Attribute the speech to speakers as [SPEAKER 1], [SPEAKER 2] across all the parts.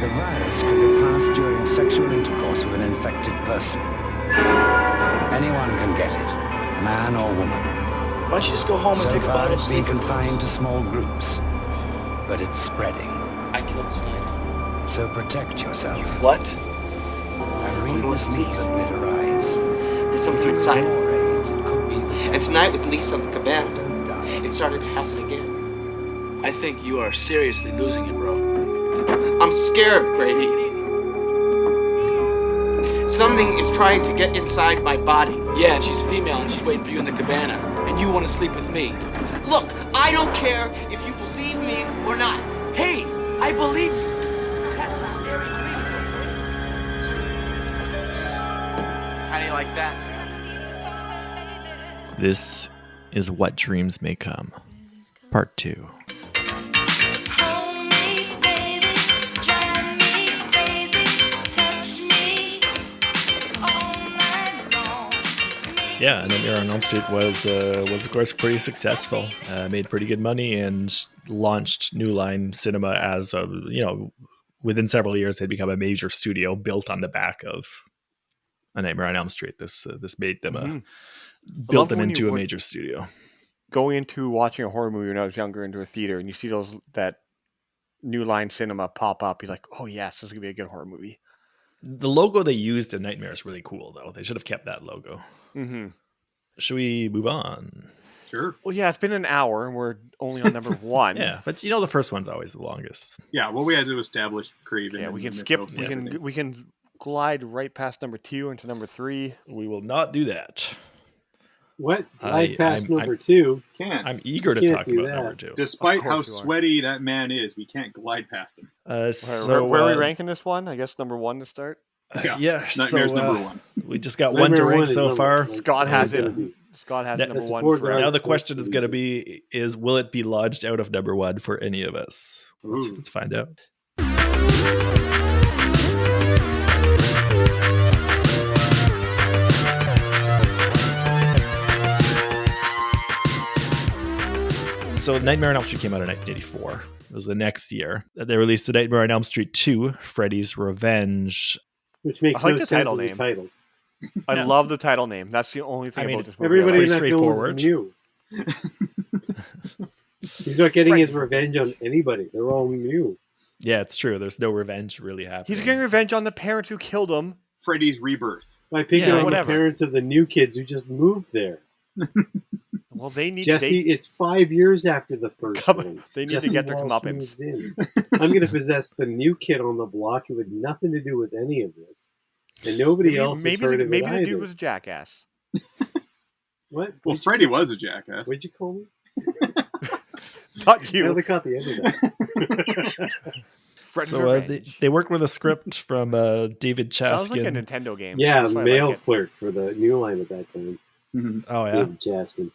[SPEAKER 1] The virus could be passed during sexual intercourse with an infected person. Anyone can get it, man or woman.
[SPEAKER 2] Why don't you just go home and take a
[SPEAKER 1] So far,
[SPEAKER 2] bottle of
[SPEAKER 1] it's been
[SPEAKER 2] sleeping
[SPEAKER 1] confined to
[SPEAKER 2] pills?
[SPEAKER 1] small groups, but it's spreading.
[SPEAKER 2] I killed Slide.
[SPEAKER 1] So protect yourself.
[SPEAKER 2] What?
[SPEAKER 1] And read this leaflet when it arrives.
[SPEAKER 2] There's something inside
[SPEAKER 1] More
[SPEAKER 2] it.
[SPEAKER 1] AIDS, it could be the
[SPEAKER 2] And tonight with Lisa on the cabana,
[SPEAKER 1] Don't die.
[SPEAKER 2] it started to happen again.
[SPEAKER 3] I think you are seriously losing it, bro.
[SPEAKER 2] I'm scared, Grady. Something is trying to get inside my body.
[SPEAKER 3] Yeah, and she's female and she's waiting for you in the cabana. And you want to sleep with me.
[SPEAKER 2] Look, I don't care if you believe me or not.
[SPEAKER 3] Hey, I believe you. That's some scary dreams.
[SPEAKER 2] How do you like that?
[SPEAKER 4] This is What Dreams May Come, Part 2. Yeah, Nightmare on Elm Street was of course pretty successful. Made pretty good money and launched New Line Cinema as within several years they'd become a major studio built on the back of A Nightmare on Elm Street. This made them built them into a major studio.
[SPEAKER 5] Going into watching a horror movie when I was younger into a theater, and you see that New Line Cinema pop up, you're like, oh yes, this is gonna be a good horror movie.
[SPEAKER 4] The logo they used in Nightmare is really cool, though. They should have kept that logo.
[SPEAKER 5] Mm-hmm.
[SPEAKER 4] Should we move on?
[SPEAKER 6] Sure.
[SPEAKER 5] Well, yeah, it's been an hour, and we're only on number one.
[SPEAKER 4] Yeah, but the first one's always the longest.
[SPEAKER 6] Yeah, well, we had to establish Craven.
[SPEAKER 5] Yeah, we can
[SPEAKER 6] and
[SPEAKER 5] skip.
[SPEAKER 6] Mythos
[SPEAKER 5] We
[SPEAKER 6] and
[SPEAKER 5] can we can glide right past number 2 into number 3.
[SPEAKER 4] We will not do that.
[SPEAKER 7] What?
[SPEAKER 4] I-
[SPEAKER 7] Past
[SPEAKER 4] I'm-
[SPEAKER 7] number 2.
[SPEAKER 6] Can't.
[SPEAKER 4] I'm eager to
[SPEAKER 7] Can't
[SPEAKER 4] talk
[SPEAKER 7] do
[SPEAKER 4] about
[SPEAKER 7] that.
[SPEAKER 4] number 2.
[SPEAKER 6] Despite
[SPEAKER 5] Of
[SPEAKER 6] how
[SPEAKER 5] course you are.
[SPEAKER 6] sweaty that man is, we can't glide past him.
[SPEAKER 5] Where are we ranking this one? I guess number 1 to start.
[SPEAKER 4] Yeah,
[SPEAKER 6] Nightmare's
[SPEAKER 4] so,
[SPEAKER 6] number 1.
[SPEAKER 4] We just got
[SPEAKER 7] Nightmare
[SPEAKER 4] one to
[SPEAKER 7] one
[SPEAKER 4] rank
[SPEAKER 7] is
[SPEAKER 4] so
[SPEAKER 7] number
[SPEAKER 4] far.
[SPEAKER 7] one.
[SPEAKER 5] Scott has
[SPEAKER 7] It's
[SPEAKER 5] it.
[SPEAKER 7] gonna be-
[SPEAKER 5] Scott has
[SPEAKER 4] That-
[SPEAKER 5] number
[SPEAKER 7] That's a
[SPEAKER 5] 1
[SPEAKER 7] four
[SPEAKER 5] for
[SPEAKER 7] guard.
[SPEAKER 4] Now the
[SPEAKER 7] Of course
[SPEAKER 4] question is
[SPEAKER 7] it
[SPEAKER 4] going to
[SPEAKER 7] is.
[SPEAKER 4] be: will it be lodged out of number 1 for any of us? Let's
[SPEAKER 6] Ooh.
[SPEAKER 4] find out. So Nightmare on Elm Street came out in 1984. It was the next year. They released the Nightmare on Elm Street 2, Freddy's Revenge.
[SPEAKER 7] Which makes
[SPEAKER 5] I like
[SPEAKER 7] no
[SPEAKER 5] the
[SPEAKER 7] sense
[SPEAKER 5] title
[SPEAKER 7] as a
[SPEAKER 5] name.
[SPEAKER 7] title.
[SPEAKER 5] I
[SPEAKER 4] Yeah.
[SPEAKER 5] love the title name. That's the only thing
[SPEAKER 4] I mean,
[SPEAKER 5] about
[SPEAKER 4] it's
[SPEAKER 5] this movie.
[SPEAKER 7] Everybody in
[SPEAKER 4] pretty
[SPEAKER 7] that film is
[SPEAKER 4] straightforward.
[SPEAKER 7] new. He's not getting his revenge on anybody. They're all new.
[SPEAKER 4] Yeah, it's true. There's no revenge really happening.
[SPEAKER 5] He's getting revenge on the parents who killed him.
[SPEAKER 6] Freddy's Rebirth.
[SPEAKER 7] By picking
[SPEAKER 4] Yeah,
[SPEAKER 7] on
[SPEAKER 5] whatever.
[SPEAKER 7] the parents of the new kids who just moved there.
[SPEAKER 5] Well, they need
[SPEAKER 7] Jesse, it's 5 years after the first one.
[SPEAKER 5] they need to
[SPEAKER 7] Jesse
[SPEAKER 5] get their
[SPEAKER 7] Walsh
[SPEAKER 5] comeuppance.
[SPEAKER 7] moves in. I'm going to possess the new kid on the block who had nothing to do with any of this. And nobody else has heard of
[SPEAKER 5] maybe
[SPEAKER 7] it
[SPEAKER 5] the
[SPEAKER 7] either.
[SPEAKER 5] dude was a jackass.
[SPEAKER 7] What?
[SPEAKER 6] Well, Freddy was a jackass.
[SPEAKER 7] What'd you call me?
[SPEAKER 5] Not
[SPEAKER 7] I
[SPEAKER 5] you.
[SPEAKER 7] only caught the end of that.
[SPEAKER 5] Freddy's
[SPEAKER 4] So
[SPEAKER 5] Revenge.
[SPEAKER 4] they worked with a script from David
[SPEAKER 5] Sounds like a
[SPEAKER 4] Chaskin.
[SPEAKER 5] Nintendo game.
[SPEAKER 7] Yeah,
[SPEAKER 5] That's why I
[SPEAKER 7] mail
[SPEAKER 5] like it.
[SPEAKER 7] clerk for the new line at that time.
[SPEAKER 6] Mhm.
[SPEAKER 4] Oh yeah,
[SPEAKER 7] David Jaskin.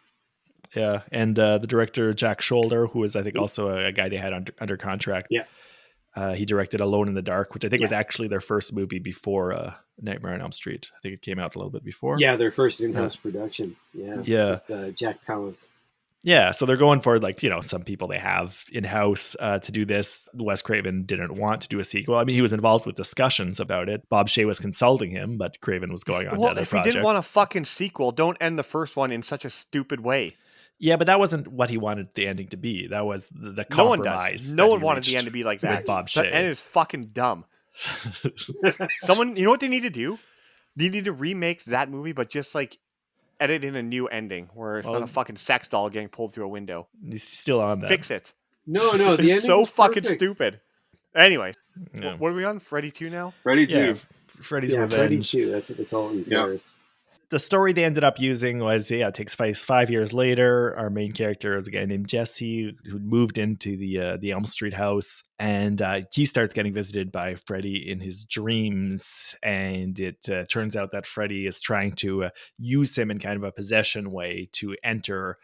[SPEAKER 4] yeah, and the director Jack Shoulder, who is I think also a guy they had under contract.
[SPEAKER 7] Yeah.
[SPEAKER 4] He directed Alone in the Dark, which I think was actually their first movie before Nightmare on Elm Street. I think it came out a little bit before.
[SPEAKER 7] Yeah, their first in-house production. Yeah.
[SPEAKER 4] Yeah.
[SPEAKER 7] With, Jack Palance.
[SPEAKER 4] Yeah, so they're going for some people they have in-house to do this. Wes Craven didn't want to do a sequel. I mean, he was involved with discussions about it. Bob Shea was consulting him, but Craven was going on to
[SPEAKER 5] Well,
[SPEAKER 4] other
[SPEAKER 5] if
[SPEAKER 4] projects.
[SPEAKER 5] he didn't want a fucking sequel, don't end the first one in such a stupid way.
[SPEAKER 4] Yeah, but that wasn't what he wanted the ending to be. That was the
[SPEAKER 5] No one
[SPEAKER 4] compromise.
[SPEAKER 5] does.
[SPEAKER 4] that
[SPEAKER 5] No
[SPEAKER 4] he
[SPEAKER 5] one wanted the
[SPEAKER 4] reached
[SPEAKER 5] end to be like
[SPEAKER 4] with
[SPEAKER 5] that.
[SPEAKER 4] Bob
[SPEAKER 5] That
[SPEAKER 4] Shea.
[SPEAKER 5] end is fucking dumb. Someone, you know what they need to do? They need to remake that movie, but just like edit in a new ending where it's not
[SPEAKER 4] Well-
[SPEAKER 5] a fucking sex doll getting pulled through a window.
[SPEAKER 4] He's still on that.
[SPEAKER 5] Fix it.
[SPEAKER 7] No, the
[SPEAKER 5] It's
[SPEAKER 7] ending
[SPEAKER 5] so
[SPEAKER 7] was
[SPEAKER 5] fucking
[SPEAKER 7] perfect.
[SPEAKER 5] stupid. Anyway,
[SPEAKER 4] Yeah.
[SPEAKER 5] what are we on? Freddy 2 now?
[SPEAKER 6] Freddy
[SPEAKER 4] Yeah,
[SPEAKER 6] 2.
[SPEAKER 4] Freddy's
[SPEAKER 7] Yeah, Freddy
[SPEAKER 4] Revenge.
[SPEAKER 7] 2. That's what they call it in
[SPEAKER 6] Yeah.
[SPEAKER 7] Paris.
[SPEAKER 4] The story they ended up using was, it takes place 5 years later. Our main character is a guy named Jesse who moved into the Elm Street house, and he starts getting visited by Freddy in his dreams. And it turns out that Freddy is trying to use him in kind of a possession way to enter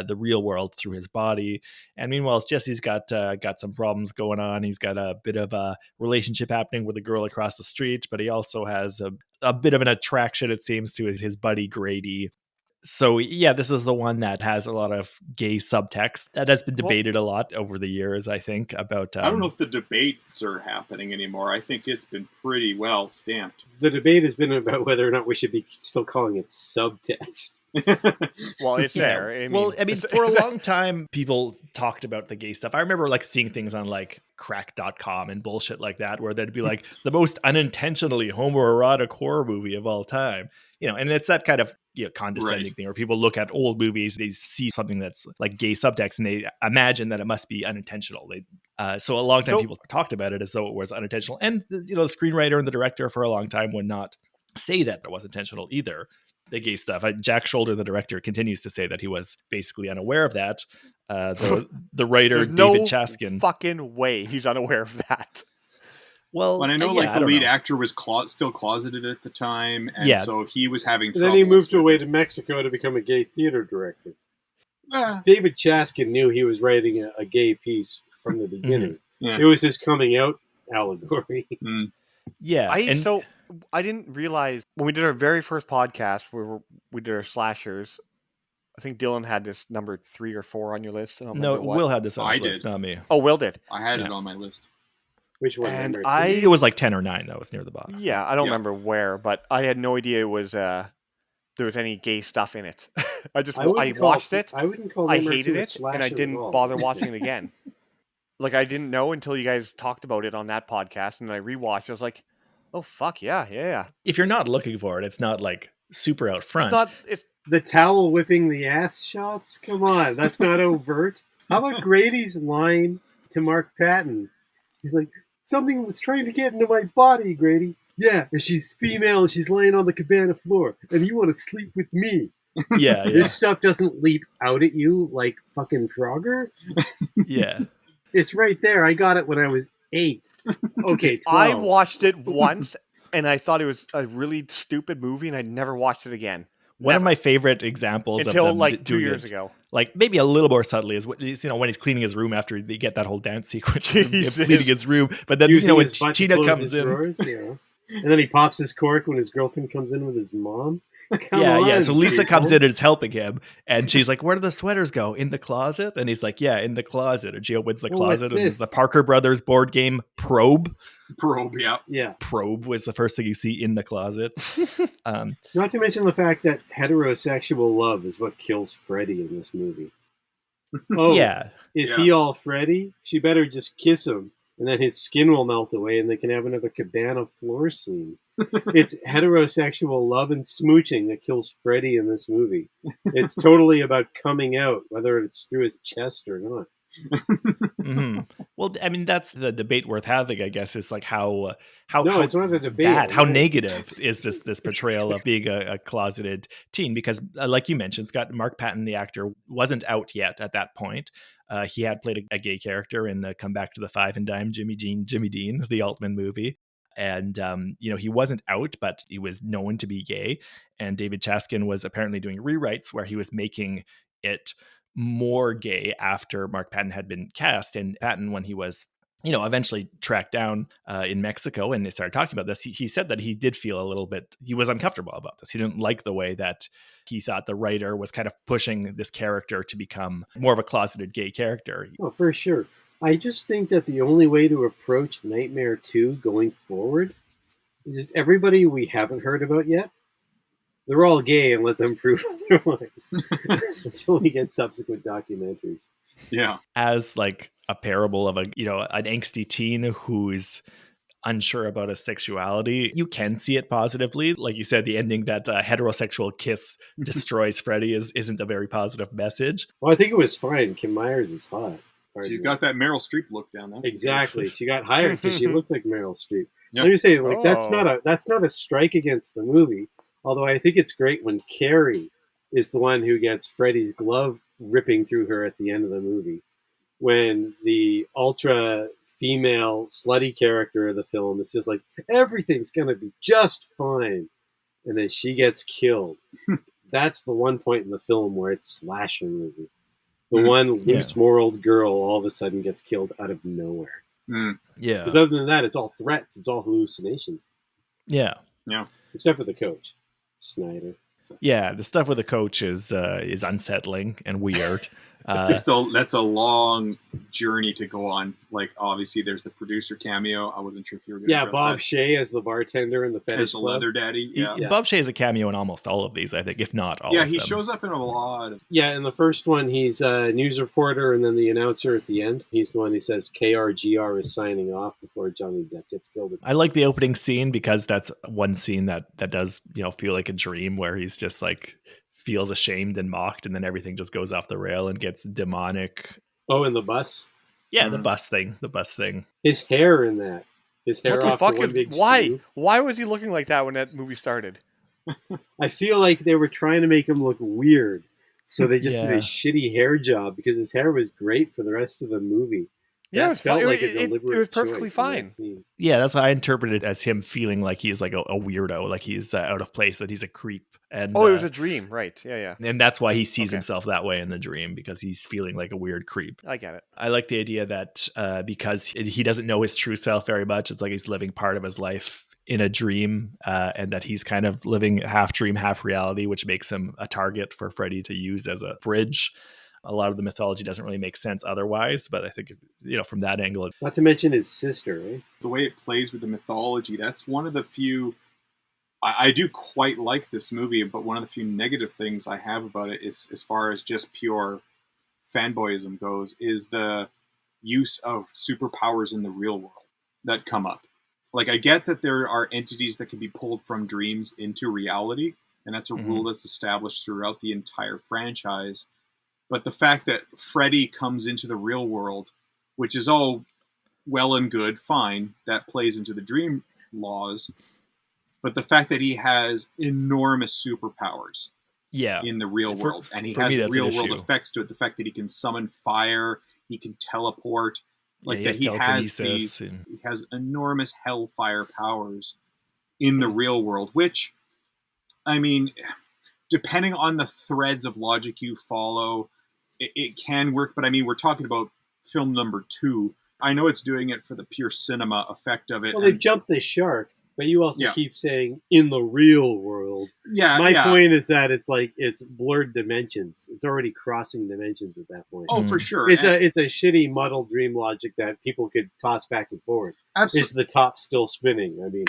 [SPEAKER 4] the real world through his body. And meanwhile, Jesse's got some problems going on. He's got a bit of a relationship happening with a girl across the street, but he also has a bit of an attraction, it seems, to his buddy Grady. So yeah, this is the one that has a lot of gay subtext that has been debated a lot over the years, I think, about...
[SPEAKER 6] I don't know if the debates are happening anymore. I think it's been pretty well stamped.
[SPEAKER 7] The debate has been about whether or not we should be still calling it subtext.
[SPEAKER 5] Well, it's there.
[SPEAKER 4] I mean, for a long time, people talked about the gay stuff. I remember like seeing things on like crack.com and bullshit like that, where they'd be like the most unintentionally homoerotic horror movie of all time. And it's that kind of condescending thing where people look at old movies, they see something that's like gay subtext and they imagine that it must be unintentional. So a long time people talked about it as though it was unintentional. And the screenwriter and the director for a long time would not say that it was intentional either. The gay stuff. Jack Shoulder, the director, continues to say that he was basically unaware of that. The writer, David Chaskin.
[SPEAKER 5] Fucking way he's unaware of that.
[SPEAKER 6] Well, and I know the lead actor was still closeted at the time, and so he was having trouble.
[SPEAKER 7] Then he moved away to Mexico to become a gay theater director. David Chaskin knew he was writing a gay piece from the beginning. It was his coming out allegory.
[SPEAKER 4] Yeah.
[SPEAKER 5] I didn't realize when we did our very first podcast where we did our slashers, I think Dylan had this number 3 or 4 on your list.
[SPEAKER 4] No, Will had this on his list, not me.
[SPEAKER 5] Oh, Will did.
[SPEAKER 6] I had it on my list.
[SPEAKER 7] Which one?
[SPEAKER 5] And
[SPEAKER 4] it was like 10 or 9 that was near the bottom.
[SPEAKER 5] Yeah, I don't remember where, but I had no idea it was there was any gay stuff in it. I watched it.
[SPEAKER 7] I wouldn't call
[SPEAKER 5] I hated it, and I didn't bother watching it again. Like I didn't know until you guys talked about it on that podcast, and I rewatched. I was like, oh fuck yeah. If
[SPEAKER 4] you're not looking for it, it's not like super out front.
[SPEAKER 5] It's
[SPEAKER 7] the towel whipping the ass shots. Come on, that's not overt. How about Grady's line to Mark Patton? He's like, something was trying to get into my body, Grady. Yeah, and she's female and she's laying on the cabana floor, and you want to sleep with me.
[SPEAKER 4] Yeah.
[SPEAKER 7] This stuff doesn't leap out at you like fucking Frogger.
[SPEAKER 4] Yeah.
[SPEAKER 7] It's right there. I got it when I was 8. Okay, 12.
[SPEAKER 5] I watched it once, and I thought it was a really stupid movie, and I never watched it again.
[SPEAKER 4] One of my favorite examples
[SPEAKER 5] until
[SPEAKER 4] of them
[SPEAKER 5] like 2 years ago.
[SPEAKER 4] Like maybe a little more subtly is when he's cleaning his room after they get that whole dance sequence, cleaning his room. But then when Tina comes in,
[SPEAKER 7] drawers, and then he pops his cork when his girlfriend comes in with his mom.
[SPEAKER 4] So Lisa comes in and is helping him, and she's like, "Where do the sweaters go? In the closet?" And he's like, "Yeah, in the closet." And she opens the closet, and there's the Parker Brothers board game Probe.
[SPEAKER 7] Yeah.
[SPEAKER 4] Probe was the first thing you see in the closet.
[SPEAKER 7] Not to mention the fact that heterosexual love is what kills Freddy in this movie. Oh, yeah. Is he all Freddy? She better just kiss him, and then his skin will melt away, and they can have another cabana floor scene. It's heterosexual love and smooching that kills Freddy in this movie. It's totally about coming out, whether it's through his chest or not.
[SPEAKER 4] Mm-hmm. Well, I mean, that's the debate worth having, I guess. Is like how
[SPEAKER 7] it's not a debate.
[SPEAKER 4] Bad, how negative is this portrayal of being a closeted teen? Because, like you mentioned, Mark Patton, the actor, wasn't out yet at that point. He had played a gay character in Come Back to the Five and Dime, Jimmy Dean, the Altman movie. And, he wasn't out, but he was known to be gay. And David Chaskin was apparently doing rewrites where he was making it more gay after Mark Patton had been cast. And Patton, when he was, eventually tracked down in Mexico and they started talking about this, he said that he did feel a little bit, he was uncomfortable about this. He didn't like the way that he thought the writer was kind of pushing this character to become more of a closeted gay character.
[SPEAKER 7] Oh, for sure. I just think that the only way to approach Nightmare 2 going forward is everybody we haven't heard about yet, they're all gay and let them prove otherwise until we get subsequent documentaries.
[SPEAKER 6] Yeah.
[SPEAKER 4] As like a parable of an angsty teen who's unsure about his sexuality, you can see it positively. Like you said, the ending that heterosexual kiss destroys Freddy isn't a very positive message.
[SPEAKER 7] Well, I think it was fine. Kim Myers is hot.
[SPEAKER 6] She's got that Meryl Streep look down there.
[SPEAKER 7] Exactly. She got hired because she looked like Meryl Streep.
[SPEAKER 6] Yep.
[SPEAKER 7] Let me say, that's not a strike against the movie. Although I think it's great when Carrie is the one who gets Freddy's glove ripping through her at the end of the movie. When the ultra female slutty character of the film is just like, everything's going to be just fine. And then she gets killed. That's the one point in the film where it's slasher movie. The one loose moraled girl all of a sudden gets killed out of nowhere.
[SPEAKER 4] Yeah.
[SPEAKER 7] Because other than that, it's all threats. It's all hallucinations.
[SPEAKER 4] Yeah.
[SPEAKER 6] Yeah.
[SPEAKER 7] Except for the coach, Snyder. So.
[SPEAKER 4] Yeah, the stuff with the coach is unsettling and weird.
[SPEAKER 6] That's a long journey to go on. Like, obviously, there's the producer cameo. I wasn't sure if you were going to address
[SPEAKER 7] Bob
[SPEAKER 6] that.
[SPEAKER 7] Shea as the bartender in the fetish
[SPEAKER 6] as the
[SPEAKER 7] club.
[SPEAKER 6] leather daddy. Yeah.
[SPEAKER 4] Bob Shea is a cameo in almost all of these, I think, if not all.
[SPEAKER 6] Yeah,
[SPEAKER 4] of
[SPEAKER 6] he
[SPEAKER 4] them.
[SPEAKER 6] shows up in a lot.
[SPEAKER 7] In the first one, he's a news reporter, and then the announcer at the end. He's the one who says KRGR is signing off before Johnny Depp gets killed.
[SPEAKER 4] I like the opening scene because that's one scene that does feel like a dream, where he's just like feels ashamed and mocked, and then everything just goes off the rail and gets demonic.
[SPEAKER 7] Oh, in the bus?
[SPEAKER 4] Yeah, the bus thing.
[SPEAKER 7] His hair in that. His hair
[SPEAKER 5] what the
[SPEAKER 7] off
[SPEAKER 5] fuck
[SPEAKER 7] to one
[SPEAKER 5] is,
[SPEAKER 7] big
[SPEAKER 5] why?
[SPEAKER 7] sleeve.
[SPEAKER 5] Why was he looking like that when that movie started?
[SPEAKER 7] I feel like they were trying to make him look weird, so they just did a shitty hair job, because his hair was great for the rest of the movie.
[SPEAKER 5] Yeah,
[SPEAKER 7] it felt like a
[SPEAKER 5] it
[SPEAKER 7] deliberate
[SPEAKER 5] was perfectly
[SPEAKER 7] choice
[SPEAKER 5] fine.
[SPEAKER 7] in that scene.
[SPEAKER 4] Yeah, that's what I interpreted as him feeling like he's like a weirdo, like he's out of place, that he's a creep. And
[SPEAKER 5] it was a dream, right? Yeah.
[SPEAKER 4] And that's why he sees himself that way in the dream, because he's feeling like a weird creep.
[SPEAKER 5] I get it.
[SPEAKER 4] I like the idea that because he doesn't know his true self very much, it's like he's living part of his life in a dream, and that he's kind of living half dream, half reality, which makes him a target for Freddy to use as a bridge. A lot of the mythology doesn't really make sense otherwise, but I think, from that angle.
[SPEAKER 7] Not to mention his sister, eh?
[SPEAKER 6] The way it plays with the mythology, that's one of the few... I do quite like this movie, but one of the few negative things I have about it is, as far as just pure fanboyism goes, is the use of superpowers in the real world that come up. Like, I get that there are entities that can be pulled from dreams into reality, and that's a rule that's established throughout the entire franchise. But the fact that Freddy comes into the real world, which is all well and good, fine, that plays into the dream laws. But the fact that he has enormous superpowers in the real world, and he has real world effects to it, the fact that he can summon fire, he can teleport, he has enormous hellfire powers in the real world, which, I mean, depending on the threads of logic you follow, it can work, but I mean, we're talking about film number 2. I know it's doing it for the pure cinema effect of it.
[SPEAKER 7] Well, they've jumped the shark, but you also keep saying in the real world.
[SPEAKER 6] Yeah.
[SPEAKER 7] My point is that it's like it's blurred dimensions. It's already crossing dimensions at that point.
[SPEAKER 6] Oh, for sure.
[SPEAKER 7] It's a shitty muddled dream logic that people could toss back and forth.
[SPEAKER 6] Absolutely.
[SPEAKER 7] Is the top still spinning? I mean,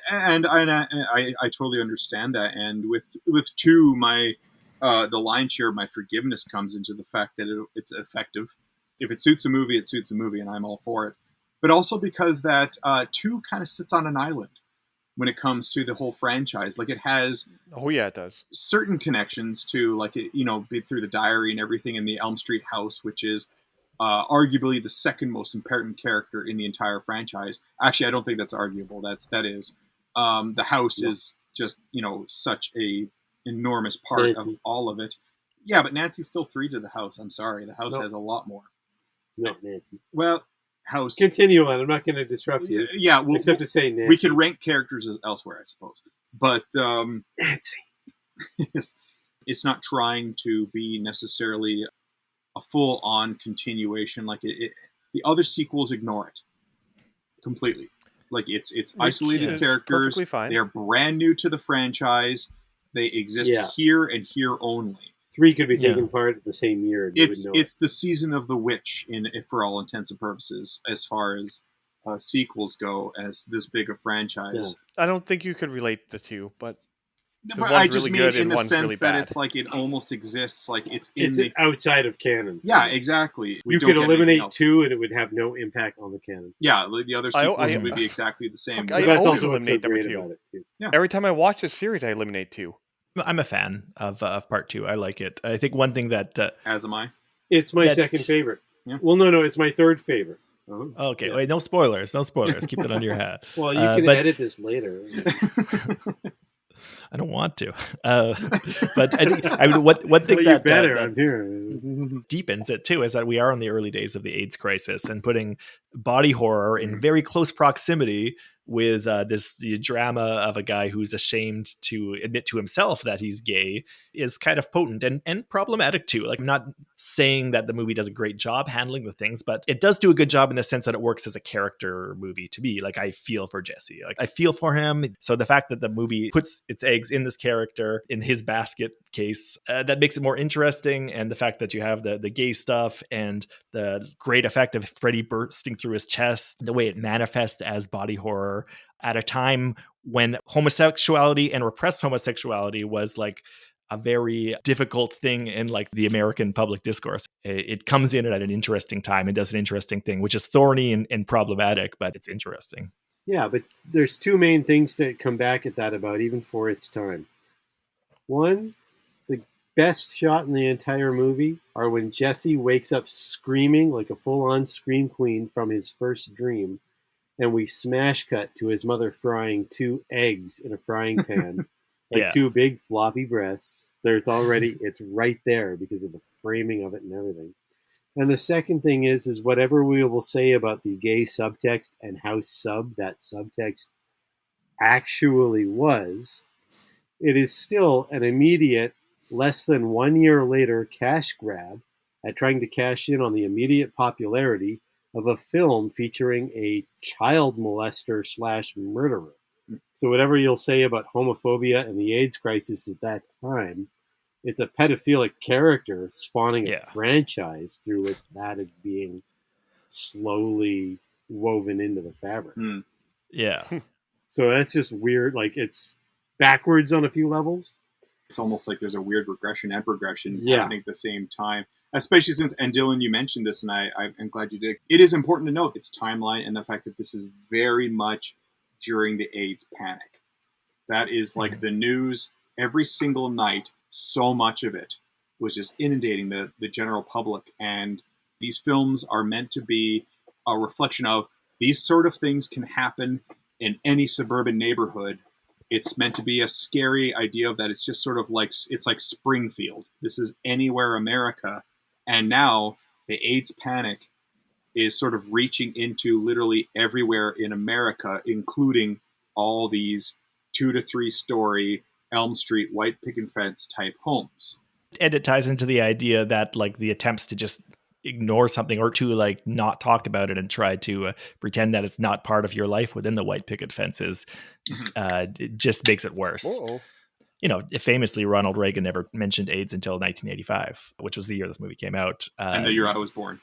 [SPEAKER 6] and I totally understand that. And with 2, the lion's share of my forgiveness comes into the fact that it's effective. If it suits a movie, it suits a movie, and I'm all for it. But also because that 2 kind of sits on an island when it comes to the whole franchise. Like, it has...
[SPEAKER 5] Oh, yeah, it does.
[SPEAKER 6] Certain connections to, like, through the diary and everything in the Elm Street house, which is arguably the second most important character in the entire franchise. Actually, I don't think that's arguable. That is. The house is just, such a enormous part of all of it. Yeah, but Nancy's still 3 to the house. I'm sorry. The house has a lot more.
[SPEAKER 7] No, Nancy.
[SPEAKER 6] Well, house.
[SPEAKER 7] Continue on. I'm not going to disrupt you.
[SPEAKER 6] Yeah,
[SPEAKER 7] except to say Nancy.
[SPEAKER 6] We can rank characters elsewhere, I suppose. But
[SPEAKER 7] Nancy.
[SPEAKER 6] It's not trying to be necessarily a full-on continuation. Like the other sequels ignore it completely. Like it's isolated characters.
[SPEAKER 5] Fine.
[SPEAKER 6] They're brand new to the franchise. They exist here and here only.
[SPEAKER 7] 3 could be taken part the same year.
[SPEAKER 6] It's the season of the witch, for all intents and purposes, as far as sequels go, as this big a franchise.
[SPEAKER 5] Yeah. I don't think you could relate the 2, but
[SPEAKER 6] I just mean in the sense that it's like it almost exists, like it's
[SPEAKER 7] outside of canon.
[SPEAKER 6] Yeah, exactly.
[SPEAKER 7] You could eliminate 2, and it would have no impact on the canon.
[SPEAKER 6] Yeah, the other sequels would be exactly the same.
[SPEAKER 5] That's also eliminate number 2.
[SPEAKER 6] Yeah.
[SPEAKER 5] Every time I watch this series, I eliminate 2.
[SPEAKER 4] I'm a fan of part 2. I like it. I think one thing that...
[SPEAKER 6] As am I.
[SPEAKER 7] It's my second favorite.
[SPEAKER 6] Yeah.
[SPEAKER 7] Well, no, it's my third favorite.
[SPEAKER 4] Okay, wait, no spoilers. Keep it under your hat.
[SPEAKER 7] Well, you can edit this later.
[SPEAKER 4] I don't want to, but I think one thing
[SPEAKER 7] well,
[SPEAKER 4] that
[SPEAKER 7] I'm here.
[SPEAKER 4] deepens it too is that we are in the early days of the AIDS crisis, and putting body horror in very close proximity with the drama of a guy who's ashamed to admit to himself that he's gay is kind of potent and problematic too. Like, I'm not saying that the movie does a great job handling the things, but it does do a good job in the sense that it works as a character movie to me. Like, I feel for Jesse. Like, I feel for him. So the fact that the movie puts its eggs in this character, in his basket case, that makes it more interesting. And the fact that you have the gay stuff and the great effect of Freddy bursting through his chest, the way it manifests as body horror at a time when homosexuality and repressed homosexuality was like a very difficult thing in like the American public discourse. It comes in at an interesting time and does an interesting thing, which is thorny and problematic, but it's interesting.
[SPEAKER 7] Yeah, but there's two main things that come back at that about, even for its time. One, the best shot in the entire movie are when Jesse wakes up screaming like a full-on scream queen from his first dream, and we smash cut to his mother frying 2 eggs in a frying pan, like 2 big floppy breasts. It's right there because of the framing of it and everything. And the second thing is whatever we will say about the gay subtext and how that subtext actually was, it is still an immediate, less than 1 year later cash grab at trying to cash in on the immediate popularity of a film featuring a child molester / murderer. So whatever you'll say about homophobia and the AIDS crisis at that time, it's a pedophilic character spawning a franchise through which that is being slowly woven into the fabric.
[SPEAKER 4] Yeah.
[SPEAKER 7] So that's just weird. Like, it's backwards on a few levels.
[SPEAKER 6] It's almost like there's a weird regression and progression happening at the same time. Especially since, and Dylan, you mentioned this, and I'm glad you did. It is important to note its timeline and the fact that this is very much during the AIDS panic. That is like the news every single night. So much of it was just inundating the general public. And these films are meant to be a reflection of these sort of things can happen in any suburban neighborhood. It's meant to be a scary idea of that. It's just sort of like, it's like Springfield. This is anywhere America. And now the AIDS panic is sort of reaching into literally everywhere in America, including all these 2 to 3 story Elm Street white picket fence type homes.
[SPEAKER 4] And it ties into the idea that like the attempts to just ignore something or to like not talk about it and try to pretend that it's not part of your life within the white picket fences it just makes it worse.
[SPEAKER 5] Whoa.
[SPEAKER 4] You know, famously, Ronald Reagan never mentioned AIDS until 1985, which was the year this movie came out.
[SPEAKER 6] And the year I was born.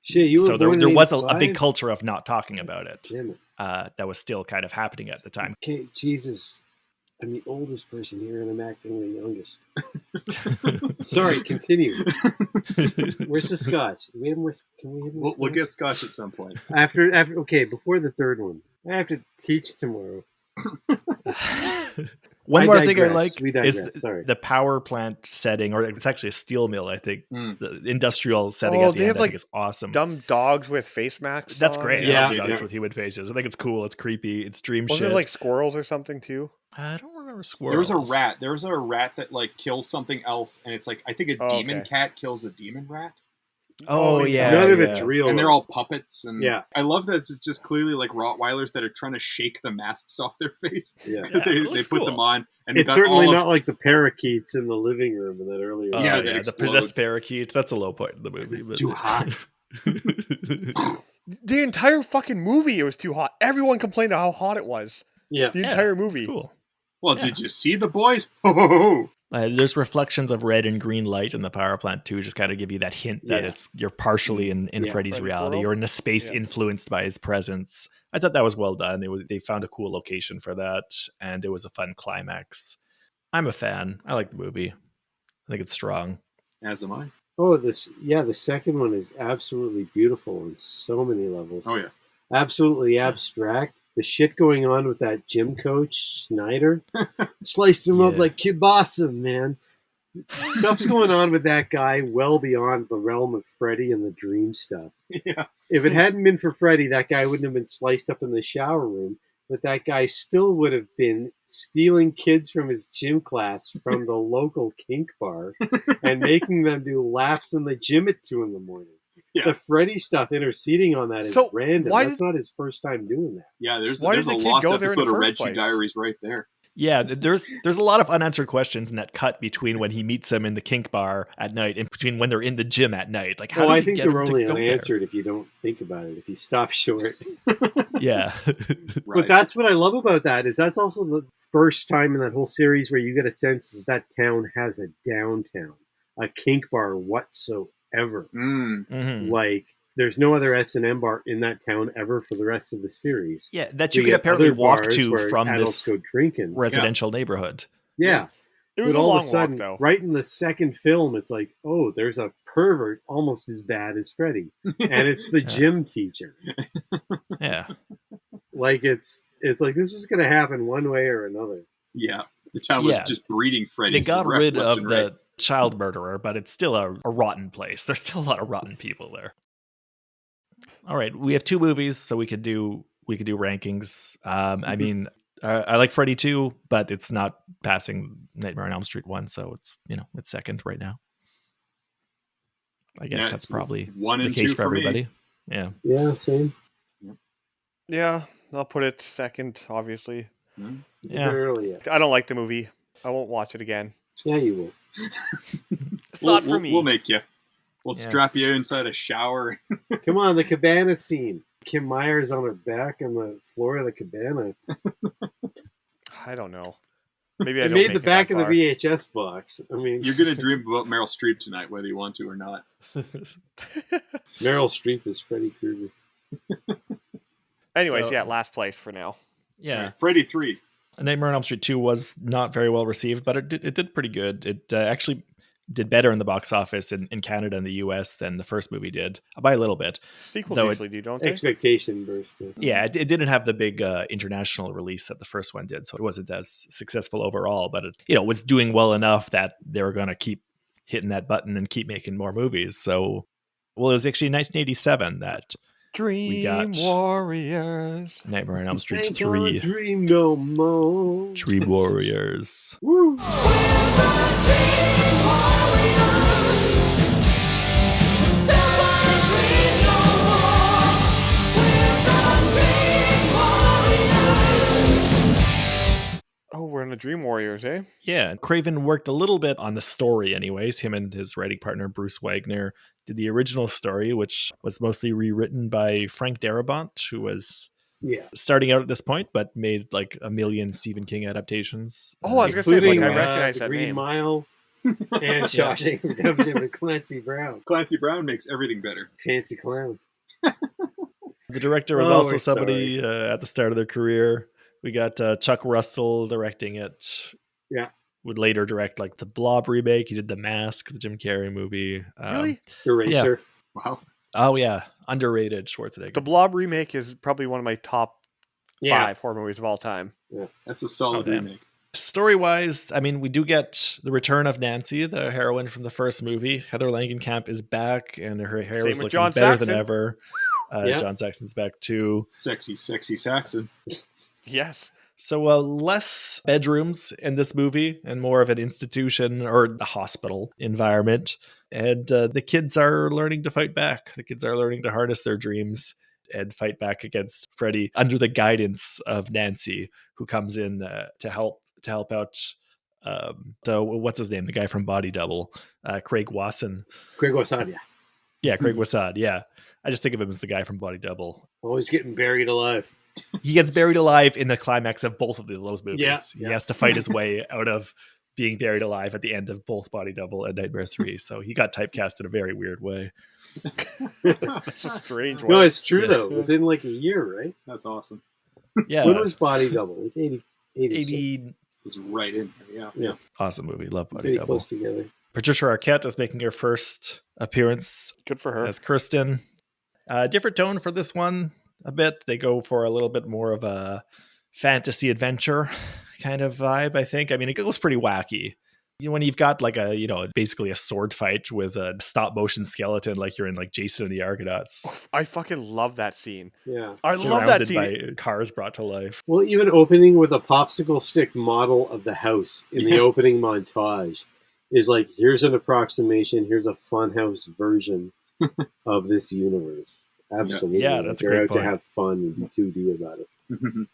[SPEAKER 7] Shit, you were
[SPEAKER 4] so
[SPEAKER 7] born
[SPEAKER 4] there was
[SPEAKER 7] in
[SPEAKER 4] a big culture of not talking about it.
[SPEAKER 7] Damn it.
[SPEAKER 4] That was still kind of happening at the time.
[SPEAKER 7] Okay, Jesus. I'm the oldest person here, and I'm acting the youngest. Sorry, continue. Where's the scotch? Do we have more? Can we have more?
[SPEAKER 6] We'll get scotch at some point.
[SPEAKER 7] After, okay, before the third one. I have to teach tomorrow.
[SPEAKER 4] One more thing I like is
[SPEAKER 7] the
[SPEAKER 4] power plant setting, or it's actually a steel mill, I think. The industrial setting at the end, I think is awesome.
[SPEAKER 5] Dumb dogs with face masks.
[SPEAKER 4] That's great.
[SPEAKER 7] Yeah.
[SPEAKER 4] Dogs with human faces. I think it's cool. It's creepy. It's dream
[SPEAKER 5] Wasn't
[SPEAKER 4] shit.
[SPEAKER 5] there like squirrels or something too?
[SPEAKER 4] I don't remember squirrels.
[SPEAKER 6] There was a rat that like kills something else, and it's like, I think a demon cat kills a demon rat.
[SPEAKER 4] Oh yeah,
[SPEAKER 7] none of it's real,
[SPEAKER 6] and they're all puppets. And
[SPEAKER 7] yeah,
[SPEAKER 6] I love that it's just clearly like Rottweilers that are trying to shake the masks off their face.
[SPEAKER 7] Yeah,
[SPEAKER 6] they put them on, and
[SPEAKER 7] it's certainly not like the parakeets in the living room in that earlier.
[SPEAKER 6] The
[SPEAKER 4] possessed parakeet. That's a low point in the movie.
[SPEAKER 6] It's too hot.
[SPEAKER 5] The entire fucking movie, it was too hot. Everyone complained about how hot it was.
[SPEAKER 7] Yeah,
[SPEAKER 5] the entire movie.
[SPEAKER 4] Cool.
[SPEAKER 6] Well, did you see the boys? Ho!
[SPEAKER 4] There's reflections of red and green light in the power plant too, just kind of give you that hint that you're partially in Freddy's reality, or in a space influenced by his presence. I thought that was well done. They found a cool location for that, and it was a fun climax. I'm a fan. I like the movie. I think it's strong.
[SPEAKER 6] As am I.
[SPEAKER 7] Oh, the second one is absolutely beautiful on so many levels.
[SPEAKER 6] Oh yeah,
[SPEAKER 7] absolutely abstract. The shit going on with that gym coach, Snyder, sliced him up like kielbasa, man. Stuff's going on with that guy well beyond the realm of Freddy and the dream stuff.
[SPEAKER 6] Yeah.
[SPEAKER 7] If it hadn't been for Freddy, that guy wouldn't have been sliced up in the shower room. but that guy still would have been stealing kids from his gym class from the local kink bar and making them do laps in the gym at 2 a.m.
[SPEAKER 6] Yeah.
[SPEAKER 7] The Freddy stuff interceding on that is
[SPEAKER 5] So,
[SPEAKER 7] random.
[SPEAKER 5] why
[SPEAKER 7] That's not his first time doing that.
[SPEAKER 6] Yeah, there's
[SPEAKER 5] Why
[SPEAKER 6] a
[SPEAKER 5] did the kid
[SPEAKER 6] lost
[SPEAKER 5] go there in the
[SPEAKER 6] episode of
[SPEAKER 5] first
[SPEAKER 6] Red Shoe
[SPEAKER 5] place?
[SPEAKER 6] Diaries right there.
[SPEAKER 4] Yeah, there's a lot of unanswered questions in that cut between when he meets them in the kink bar at night and between when they're in the gym at night. Like, how
[SPEAKER 7] Oh,
[SPEAKER 4] did
[SPEAKER 7] I
[SPEAKER 4] he
[SPEAKER 7] think
[SPEAKER 4] get
[SPEAKER 7] they're
[SPEAKER 4] him to
[SPEAKER 7] only
[SPEAKER 4] go there?
[SPEAKER 7] unanswered if you don't think about it, if you stop short.
[SPEAKER 4] Yeah.
[SPEAKER 6] Right.
[SPEAKER 7] But that's what I love about that, is that's also the first time in that whole series where you get a sense that that town has a downtown, a kink bar whatsoever.
[SPEAKER 4] Mhm.
[SPEAKER 7] Like, there's no other S&M bar in that town ever for the rest of the series.
[SPEAKER 4] Yeah, that
[SPEAKER 7] We
[SPEAKER 4] you could
[SPEAKER 7] get
[SPEAKER 4] apparently
[SPEAKER 7] other
[SPEAKER 4] walk
[SPEAKER 7] bars
[SPEAKER 4] to
[SPEAKER 7] where
[SPEAKER 4] from
[SPEAKER 7] adults
[SPEAKER 4] this
[SPEAKER 7] go drinking.
[SPEAKER 4] residential neighborhood.
[SPEAKER 7] Yeah.
[SPEAKER 5] It was
[SPEAKER 7] But
[SPEAKER 5] a
[SPEAKER 7] all
[SPEAKER 5] long
[SPEAKER 7] of a sudden,
[SPEAKER 5] walk, though.
[SPEAKER 7] right in the second film, it's like, oh, there's a pervert almost as bad as Freddy. And it's the gym teacher.
[SPEAKER 4] Yeah.
[SPEAKER 7] Like, it's like this was going to happen one way or another.
[SPEAKER 6] Yeah, the town was
[SPEAKER 4] Yeah.
[SPEAKER 6] just breeding Freddy.
[SPEAKER 4] They got rid of the child murderer, but it's still a rotten place. There's still a lot of rotten people there. All right, we have 2 movies, so we could do rankings. I mean, I like Freddy 2, but it's not passing Nightmare on Elm Street 1, so it's it's second right now. I guess
[SPEAKER 6] Yeah,
[SPEAKER 4] that's
[SPEAKER 6] it's
[SPEAKER 4] probably
[SPEAKER 6] 1
[SPEAKER 4] the
[SPEAKER 6] and
[SPEAKER 4] case
[SPEAKER 6] 2
[SPEAKER 4] for
[SPEAKER 6] for me.
[SPEAKER 4] everybody. Yeah.
[SPEAKER 7] Yeah, same.
[SPEAKER 5] Yeah, I'll put it second, obviously.
[SPEAKER 4] Yeah.
[SPEAKER 7] Early yet.
[SPEAKER 5] I don't like the movie. I won't watch it again.
[SPEAKER 7] Yeah, you will.
[SPEAKER 5] It's not for me.
[SPEAKER 6] We'll make you. We'll
[SPEAKER 4] Yeah.
[SPEAKER 6] strap you inside a shower.
[SPEAKER 7] Come on, the cabana scene. Kim Myers on her back on the floor of the cabana.
[SPEAKER 5] I don't know. Maybe I
[SPEAKER 7] They
[SPEAKER 5] don't
[SPEAKER 7] made
[SPEAKER 5] make
[SPEAKER 7] the
[SPEAKER 5] it
[SPEAKER 7] back
[SPEAKER 5] that
[SPEAKER 7] of the
[SPEAKER 5] far.
[SPEAKER 7] VHS box. I mean,
[SPEAKER 6] You're gonna dream about Meryl Streep tonight, whether you want to or not.
[SPEAKER 7] Meryl Streep is Freddy Krueger.
[SPEAKER 5] Anyways,
[SPEAKER 4] So-
[SPEAKER 5] yeah, last place for now.
[SPEAKER 4] Yeah.
[SPEAKER 6] Right, Freddy 3.
[SPEAKER 4] Nightmare on Elm Street 2 was not very well received, but it did pretty good. It actually did better in the box office in Canada and the US than the first movie did, by a little bit.
[SPEAKER 5] Sequels
[SPEAKER 4] Though it-
[SPEAKER 5] usually do, don't they?
[SPEAKER 7] Expectation burst.
[SPEAKER 4] Yeah, it didn't have the big international release that the first one did, so it wasn't as successful overall, but it was doing well enough that they were going to keep hitting that button and keep making more movies. So, well, it was actually 1987 that
[SPEAKER 5] Dream
[SPEAKER 4] got-
[SPEAKER 5] Warriors.
[SPEAKER 4] Nightmare on Elm Street
[SPEAKER 7] Ain't gonna
[SPEAKER 4] 3,
[SPEAKER 7] dream no more.
[SPEAKER 4] Dream Warriors.
[SPEAKER 7] Woo.
[SPEAKER 5] Oh, we're in the Dream Warriors, eh?
[SPEAKER 4] Yeah, Craven worked a little bit on the story anyways. Him and his writing partner, Bruce Wagner, did the original story, which was mostly rewritten by Frank Darabont, who was
[SPEAKER 7] Yeah.
[SPEAKER 4] starting out at this point, but made like a million Stephen King adaptations.
[SPEAKER 5] Oh, I was gonna say,
[SPEAKER 7] Including
[SPEAKER 5] like, I recognize
[SPEAKER 7] the
[SPEAKER 5] that
[SPEAKER 7] Green
[SPEAKER 5] name.
[SPEAKER 7] Mile and Shawshank Redemption with Clancy Brown.
[SPEAKER 6] Clancy Brown makes everything better.
[SPEAKER 7] Fancy clown.
[SPEAKER 4] The director was
[SPEAKER 7] Oh,
[SPEAKER 4] also
[SPEAKER 7] we're
[SPEAKER 4] somebody at the start of their career. We got Chuck Russell directing it.
[SPEAKER 7] Yeah.
[SPEAKER 4] Would later direct like the Blob remake. He did The Mask, the Jim Carrey movie.
[SPEAKER 5] Really?
[SPEAKER 7] Eraser.
[SPEAKER 6] Wow.
[SPEAKER 4] Oh yeah, underrated Schwarzenegger.
[SPEAKER 5] The Blob remake is probably one of my top
[SPEAKER 7] Yeah.
[SPEAKER 5] 5 horror movies of all time.
[SPEAKER 6] That's a solid
[SPEAKER 4] damn.
[SPEAKER 6] remake.
[SPEAKER 4] Story-wise, I mean, we do get the return of Nancy, the heroine from the first movie. Heather Langenkamp is back, and her hair
[SPEAKER 5] Same
[SPEAKER 4] is
[SPEAKER 5] with
[SPEAKER 4] looking
[SPEAKER 5] John
[SPEAKER 4] better
[SPEAKER 5] Saxon.
[SPEAKER 4] than ever.
[SPEAKER 7] Yeah.
[SPEAKER 4] John Saxon's back too.
[SPEAKER 6] Sexy Saxon.
[SPEAKER 5] Yes.
[SPEAKER 4] So less bedrooms in this movie and more of an institution or a hospital environment. And the kids are learning to fight back. The kids are learning to harness their dreams and fight back against Freddy under the guidance of Nancy, who comes in to help out. What's his name? The guy from Body Double, Craig Wasson.
[SPEAKER 7] Craig Wasadia.
[SPEAKER 4] Yeah, Craig Wassad. Yeah, I just think of him as the guy from Body Double.
[SPEAKER 7] Always getting buried alive.
[SPEAKER 4] He gets buried alive in the climax of both of those movies.
[SPEAKER 7] Yeah,
[SPEAKER 4] He
[SPEAKER 7] yeah.
[SPEAKER 4] has to fight his way out of being buried alive at the end of both Body Double and Nightmare 3. So he got typecast in a very weird way.
[SPEAKER 5] Strange one.
[SPEAKER 7] No, it's true
[SPEAKER 4] Yeah.
[SPEAKER 7] though. Within like a year, right?
[SPEAKER 6] That's awesome.
[SPEAKER 4] Yeah.
[SPEAKER 7] When was Body Double? Like 80, 86.
[SPEAKER 4] 80
[SPEAKER 6] It's right in here.
[SPEAKER 7] Yeah.
[SPEAKER 4] awesome movie. Love Body
[SPEAKER 7] Pretty
[SPEAKER 4] Double.
[SPEAKER 7] close together.
[SPEAKER 4] Patricia Arquette is making her first appearance
[SPEAKER 5] Good for her.
[SPEAKER 4] as Kirsten. Different tone for this one a bit. They go for a little bit more of a fantasy adventure kind of vibe, I think. I mean, it goes pretty wacky, When you've got like basically a sword fight with a stop motion skeleton, like you're in like Jason and the Argonauts.
[SPEAKER 5] I fucking love that scene.
[SPEAKER 7] Yeah.
[SPEAKER 5] I love that scene.
[SPEAKER 4] Surrounded by cars brought to life.
[SPEAKER 7] Well, even opening with a popsicle stick model of the house in the opening montage is like, here's an approximation, here's a funhouse version of this universe. Absolutely.
[SPEAKER 4] Yeah, that's a
[SPEAKER 7] They're
[SPEAKER 4] great
[SPEAKER 7] out
[SPEAKER 4] point.
[SPEAKER 7] to have fun and be 2D about it.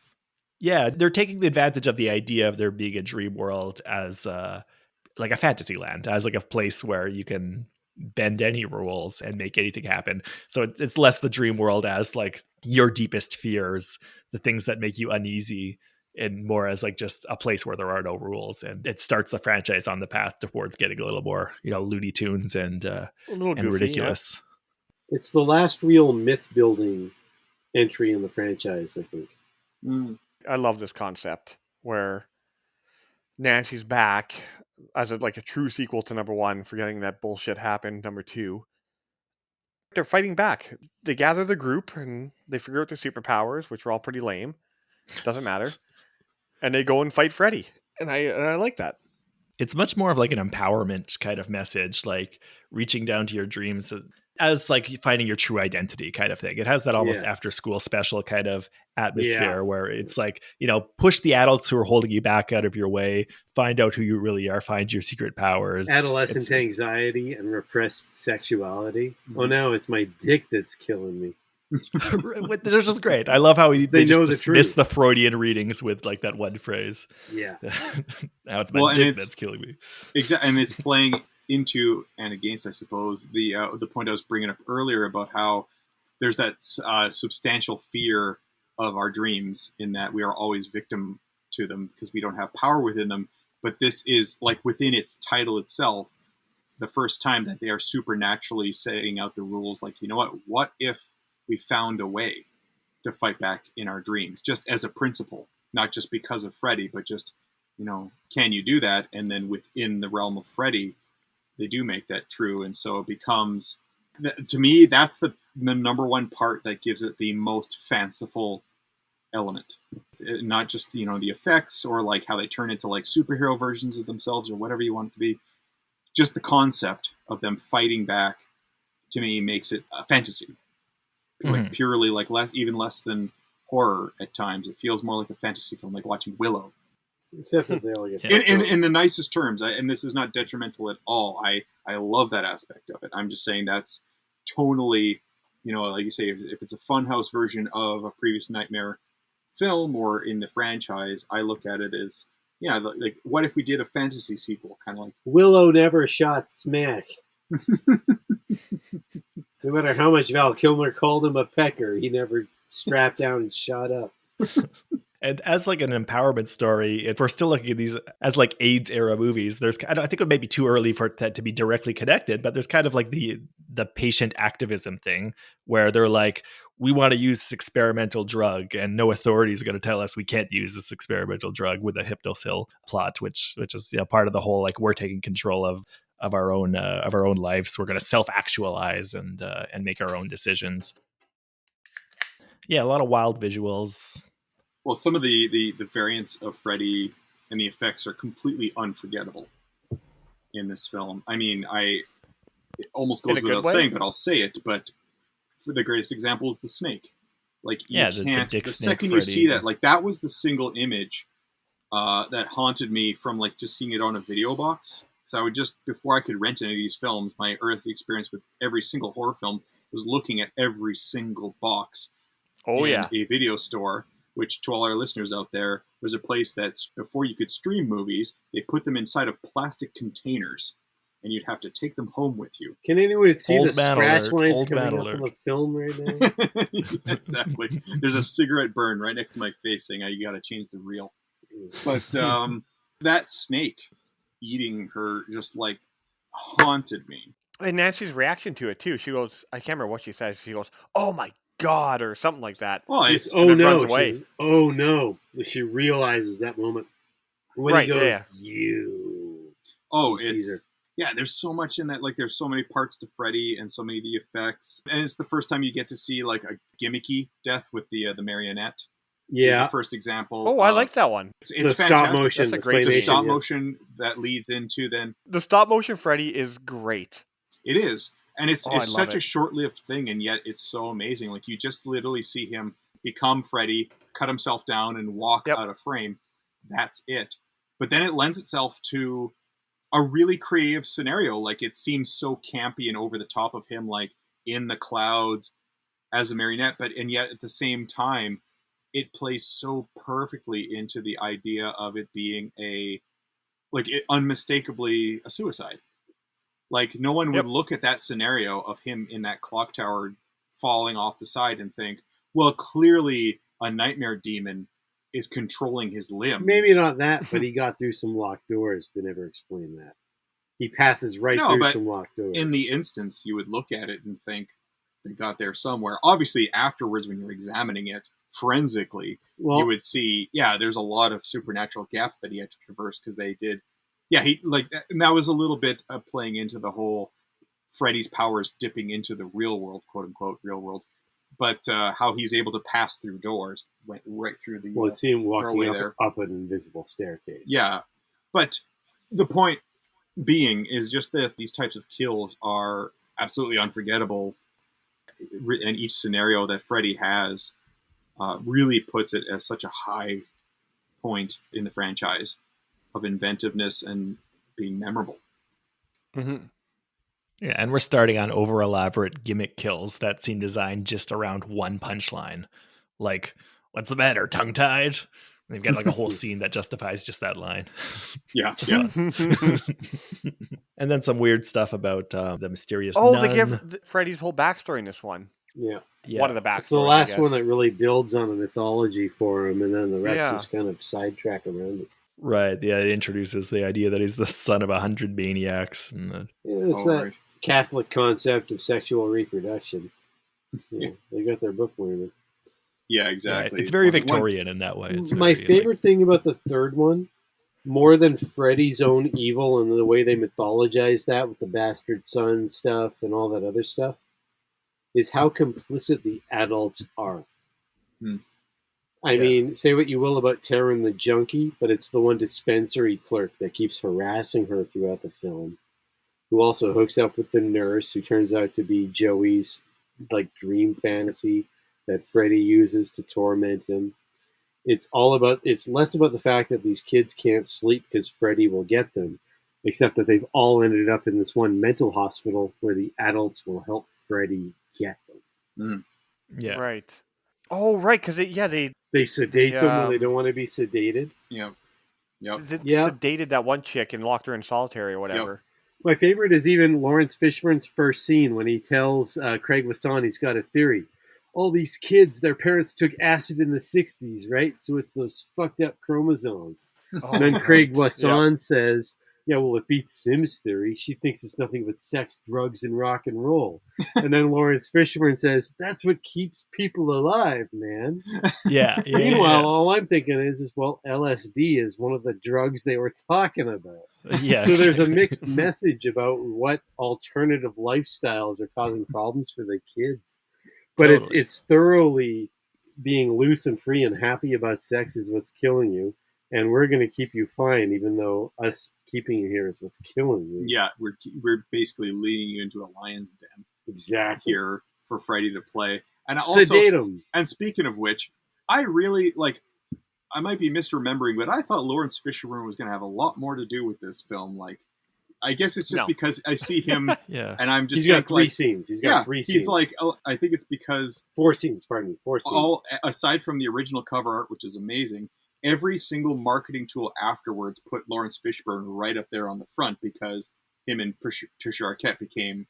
[SPEAKER 4] Yeah, they're taking the advantage of the idea of there being a dream world as like a fantasy land, as like a place where you can bend any rules and make anything happen. So it's less the dream world as like your deepest fears, the things that make you uneasy, and more as like just a place where there are no rules. And it starts the franchise on the path towards getting a little more, Looney Tunes and ridiculous.
[SPEAKER 7] Yeah. It's the last real myth building entry in the franchise, I think.
[SPEAKER 5] I love this concept where Nancy's back as a true sequel to number 1, forgetting that bullshit happened number 2. They're fighting back. They gather the group and they figure out their superpowers, which are all pretty lame. Doesn't matter. And they go and fight Freddy. And I like that.
[SPEAKER 4] It's much more of like an empowerment kind of message, like reaching down to your dreams as like finding your true identity kind of thing. It has that almost after school special kind of atmosphere where it's like, push the adults who are holding you back out of your way, find out who you really are, find your secret powers.
[SPEAKER 7] Adolescent anxiety and repressed sexuality. Oh no, it's my dick that's killing me.
[SPEAKER 4] This is just great. I love how they just dismiss the Freudian readings with like that one phrase.
[SPEAKER 7] Yeah.
[SPEAKER 4] Now it's my dick that's killing me.
[SPEAKER 6] Exactly, and it's playing into and against, I suppose, the point I was bringing up earlier about how there's that substantial fear of our dreams in that we are always victim to them because we don't have power within them. But this is like within its title itself, the first time that they are supernaturally saying out the rules. Like, what if we found a way to fight back in our dreams, just as a principle, not just because of Freddy, but just, can you do that? And then within the realm of Freddy, they do make that true. And so it becomes, to me, that's the number one part that gives it the most fanciful element. Not just, the effects or like how they turn into like superhero versions of themselves or whatever you want it to be. Just the concept of them fighting back, to me, makes it a fantasy. Like purely like even less than horror at times. It feels more like a fantasy film, like watching Willow.
[SPEAKER 7] Except that they all get
[SPEAKER 6] in the nicest terms, and this is not detrimental at all. I love that aspect of it. I'm just saying that's tonally, like you say, if it's a funhouse version of a previous Nightmare film or in the franchise, I look at it as, like what if we did a fantasy sequel, kind of like
[SPEAKER 7] Willow never shot smack. No matter how much Val Kilmer called him a pecker, he never strapped down and shot up.
[SPEAKER 4] And as like an empowerment story, if we're still looking at these as like AIDS era movies, I think it may be too early for that to be directly connected, but there's kind of like the patient activism thing where they're like, we want to use this experimental drug and no authorities are going to tell us we can't use this experimental drug with a hypnosil plot, which is part of the whole, like, we're taking control of our own lives. We're going to self-actualize and make our own decisions. Yeah, a lot of wild visuals.
[SPEAKER 6] Well, some of the variants of Freddy and the effects are completely unforgettable in this film. I mean, it almost goes without saying, but I'll say it. But the greatest example is the snake. Like, you can't. The second you see that, like, that was the single image that haunted me from like just seeing it on a video box. So I would just, before I could rent any of these films, my early experience with every single horror film was looking at every single box in a video store. Which, to all our listeners out there, was a place that's, before you could stream movies, they put them inside of plastic containers, and you'd have to take them home with you.
[SPEAKER 7] Can anyone see the scratch lines coming up on the film right now?
[SPEAKER 6] Exactly. There's a cigarette burn right next to my face saying, you got to change the reel. But that snake eating her just, like, haunted me.
[SPEAKER 5] And Nancy's reaction to it, too. She goes, I can't remember what she says. She goes, oh my God, or something like that.
[SPEAKER 6] Well,
[SPEAKER 5] runs away.
[SPEAKER 7] Oh no! She realizes that moment when he goes, "You."
[SPEAKER 6] Oh, there's so much in that. Like, there's so many parts to Freddy and so many of the effects, and it's the first time you get to see like a gimmicky death with the marionette. is the first example.
[SPEAKER 5] Oh, I like that one.
[SPEAKER 6] It's
[SPEAKER 7] the
[SPEAKER 6] fantastic.
[SPEAKER 7] stop motion.
[SPEAKER 5] That's a great
[SPEAKER 6] The stop motion that leads into then
[SPEAKER 5] the stop motion Freddy is great.
[SPEAKER 6] It is. And it's such
[SPEAKER 5] it.
[SPEAKER 6] a short-lived thing, and yet it's so amazing. Like, you just literally see him become Freddy, cut himself down, and walk out of frame. That's it. But then it lends itself to a really creative scenario. Like, it seems so campy and over the top of him, like, in the clouds as a marionette. And yet, at the same time, it plays so perfectly into the idea of it being unmistakably a suicide. Like, no one would look at that scenario of him in that clock tower falling off the side and think, well, clearly a nightmare demon is controlling his limbs.
[SPEAKER 7] Maybe not that, but he got through some locked doors. They never explain that. He passes through some locked doors.
[SPEAKER 6] In the instance, you would look at it and think they got there somewhere. Obviously, afterwards, when you're examining it forensically, you would see, there's a lot of supernatural gaps that he had to traverse because they did. Yeah, and that was a little bit of playing into the whole Freddy's powers dipping into the real world, quote unquote, real world. But how he's able to pass through doors, went right through the
[SPEAKER 7] see him walking up an invisible staircase.
[SPEAKER 6] Yeah, but the point being is just that these types of kills are absolutely unforgettable, and each scenario that Freddy has really puts it as such a high point in the franchise of inventiveness and being memorable.
[SPEAKER 5] Mm-hmm.
[SPEAKER 4] Yeah, and we're starting on over elaborate gimmick kills that seem designed just around one punchline. Like, what's the matter, tongue-tied? They've got like a whole scene that justifies just that line.
[SPEAKER 6] Yeah.
[SPEAKER 4] And then some weird stuff about the mysterious nun.
[SPEAKER 5] They give Freddy's whole backstory in this one.
[SPEAKER 7] Yeah.
[SPEAKER 5] One of the backstories.
[SPEAKER 7] It's the last one that really builds on a mythology for him, and then the rest is kind of sidetrack around it.
[SPEAKER 4] Right. Yeah, it introduces the idea that he's the son of 100 maniacs. And
[SPEAKER 7] it's that Catholic concept of sexual reproduction. They got their book learned.
[SPEAKER 6] Yeah, exactly.
[SPEAKER 4] It's very Victorian in that way.
[SPEAKER 7] My favorite thing about the third one, more than Freddy's own evil and the way they mythologize that with the bastard son stuff and all that other stuff, is how complicit the adults are. I mean, say what you will about Taryn the junkie, but it's the one dispensary clerk that keeps harassing her throughout the film, who also hooks up with the nurse, who turns out to be Joey's dream fantasy that Freddy uses to torment him. It's less about the fact that these kids can't sleep because Freddy will get them, except that they've all ended up in this one mental hospital where the adults will help Freddy get them.
[SPEAKER 4] Yeah.
[SPEAKER 5] Right. Oh, right, because
[SPEAKER 7] they sedate them when they don't want to be sedated.
[SPEAKER 6] Yep.
[SPEAKER 5] Sedated that one chick and locked her in solitary or whatever.
[SPEAKER 6] Yep.
[SPEAKER 7] My favorite is even Lawrence Fishburne's first scene when he tells Craig Wasson he's got a theory. All these kids, their parents took acid in the 60s, right? So it's those fucked up chromosomes. And then Craig Wasson says, yeah, well, it beats Sim's theory. She thinks it's nothing but sex, drugs, and rock and roll. And then Lawrence Fishburne says, that's what keeps people alive, man. Meanwhile, all I'm thinking is, well, LSD is one of the drugs they were talking about.
[SPEAKER 4] Yeah.
[SPEAKER 7] So there's a mixed message about what alternative lifestyles are causing problems for the kids. But it's thoroughly being loose and free and happy about sex is what's killing you. And we're going to keep you fine, even though us keeping you here is what's killing you.
[SPEAKER 6] Yeah, we're basically leading you into a lion's den.
[SPEAKER 7] Exactly.
[SPEAKER 6] Here for Freddy to play. And also,
[SPEAKER 7] sedate him.
[SPEAKER 6] And speaking of which, I really, I might be misremembering, but I thought Lawrence Fishburne was going to have a lot more to do with this film. I guess it's just because I see him and I'm just...
[SPEAKER 7] He's got three scenes. He's got 3 scenes.
[SPEAKER 6] He's I think it's because...
[SPEAKER 7] 4 scenes, pardon me. 4 scenes.
[SPEAKER 6] Aside from the original cover art, which is amazing, every single marketing tool afterwards put Lawrence Fishburne right up there on the front because him and Patricia Arquette became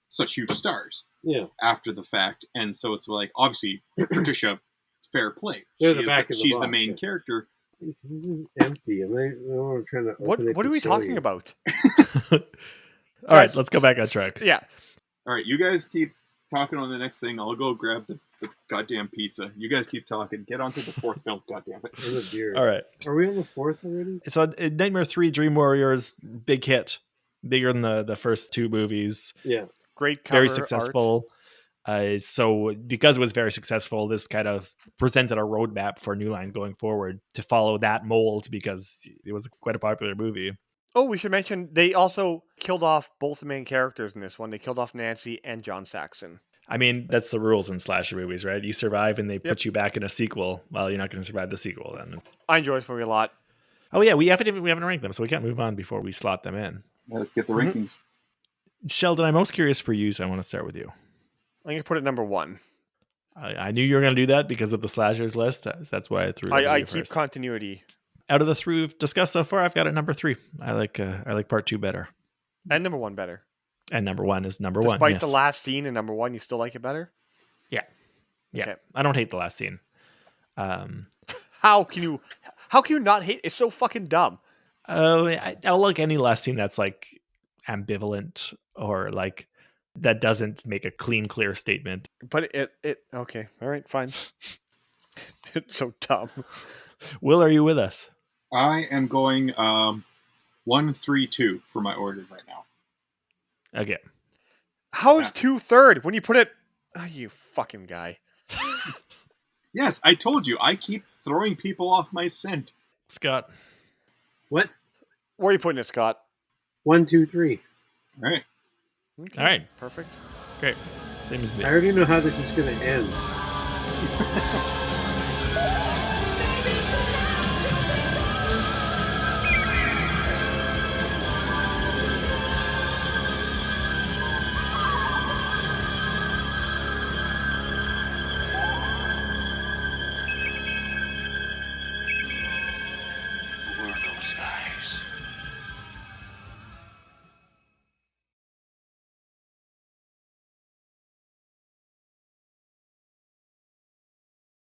[SPEAKER 6] such huge stars after the fact. And so it's obviously, Patricia, fair play. She's the main character.
[SPEAKER 7] This is empty. I'm trying to open it.
[SPEAKER 5] What are we talking about?
[SPEAKER 4] All right, let's go back on track.
[SPEAKER 5] Yeah.
[SPEAKER 6] All right, you guys keep talking on the next thing. I'll go grab the goddamn pizza. You guys keep talking. Get on to the 4th film, goddammit.
[SPEAKER 4] All right.
[SPEAKER 7] Are we on the 4th already?
[SPEAKER 4] So Nightmare 3 Dream Warriors, big hit. Bigger than the first 2 movies.
[SPEAKER 7] Yeah.
[SPEAKER 5] Great cover
[SPEAKER 4] very successful. So because it was very successful, this kind of presented a roadmap for New Line going forward to follow that mold, because it was quite a popular movie.
[SPEAKER 5] Oh, we should mention they also killed off both the main characters in this one. They killed off Nancy and John Saxon.
[SPEAKER 4] I mean, that's the rules in slasher movies, right? You survive and they put you back in a sequel. Well, you're not going to survive the sequel then.
[SPEAKER 5] I enjoy this movie a lot.
[SPEAKER 4] Oh yeah, we haven't ranked them, so we can't move on before we slot them in.
[SPEAKER 6] Yeah, let's get the rankings.
[SPEAKER 4] Sheldon, I'm most curious for you, so I want to start with you.
[SPEAKER 5] I'm going to put it number 1.
[SPEAKER 4] I knew you were going to do that because of the slashers list. That's why I threw it.
[SPEAKER 5] I keep continuity.
[SPEAKER 4] Out of the 3 we've discussed so far, I've got it number 3. I like part 2 better.
[SPEAKER 5] And number 1 better.
[SPEAKER 4] And number 1 is number 1.
[SPEAKER 5] Despite the last scene in number 1, you still like it better?
[SPEAKER 4] Yeah.
[SPEAKER 5] Okay.
[SPEAKER 4] I don't hate the last scene.
[SPEAKER 5] How can you not hate? It's so fucking dumb.
[SPEAKER 4] I'll like any last scene that's like ambivalent or like that doesn't make a clear statement.
[SPEAKER 5] But it okay. All right, fine. It's so dumb.
[SPEAKER 4] Will, are you with us?
[SPEAKER 6] I am going 1, 3, 2 for my order right now.
[SPEAKER 4] Okay.
[SPEAKER 5] How is 2 third when you put it? Oh, you fucking guy.
[SPEAKER 6] Yes, I told you. I keep throwing people off my scent.
[SPEAKER 4] Scott.
[SPEAKER 7] What?
[SPEAKER 5] Where are you putting it, Scott?
[SPEAKER 7] 1, 2, 3.
[SPEAKER 6] All right.
[SPEAKER 5] Okay.
[SPEAKER 4] All right.
[SPEAKER 5] Perfect.
[SPEAKER 4] Great. Same as me.
[SPEAKER 7] I already know how this is going to end.